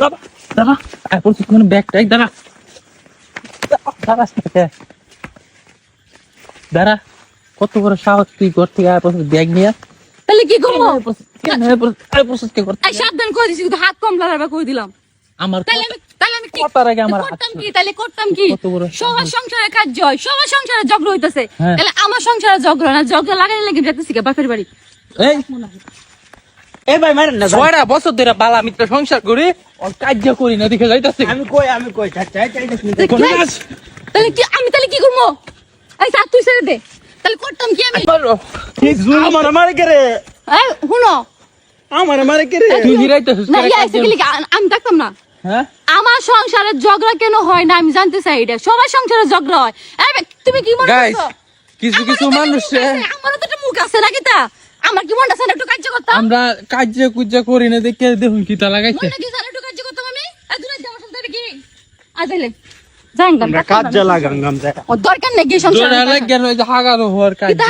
দাঁড়া দাঁড়া আর বলছি কোনো ব্যাগটাই দাঁড়া দাঁড়াস না কে? দাঁড়া কত বড় সাহস তুই ঘর থেকে আর বছর ব্যাগ নিয়ে তাহলে কি করবো? আমার সাবধান করে দিছি, কিন্তু হাত কম লাগাবা কই দিলাম। তাহলে আমি কি কথার আগে আমার করতাম? কি তাহলে করতাম কি? কত বড় সবার সংসারে কাজ হয়, সবার সংসারে ঝগড়া হইতাছে, হ্যাঁ। তাহলে আমার সংসারে ঝগড়া না, ঝগড়া লাগাই লাগি যেতেছি বাপের বাড়ি। এই এ ভাই মারেন না, ছয়টা বছর ধরে বালা মিত্র সংসার করি ওর কাজ করি না দেখে যাইতাছে আমি কই চাই তাহলে কি আমি তাহলে কি করবো? এই স্যার তুই ছেড়ে দে, তাহলে করতাম কি আমি? আমার মারে করে এই শুনো, আমার মারে করে তুই হিরাইতেছিস না ইয়া এসে গেলি আমি দেখতাম না। হ্যাঁ আমার সংসারে ঝগড়া কেন হয় না আমি জানতে চাই, এটা সবার সংসারে ঝগড়া হয়। এই তুমি কি মনে Guys, করছো? কিছু কিছু মানুষ আমারও তো একটা মুখ আছে নাকি? তা আমার কি মনটা আছে না একটু কাজ করতাম? আমরা কাজ কুজা করি না দেখে দেখুন কি তা লাগাইছে মনে কি জানো একটু কাজ করতাম আমি? এই দুলাই আমার সাথে কি আইলে জান গান কাজ লাগাম গাম যায় ও দরকার নেই কি সংসারে জোড়া লাগে হাগারো হওয়ার কাজ কিন্তু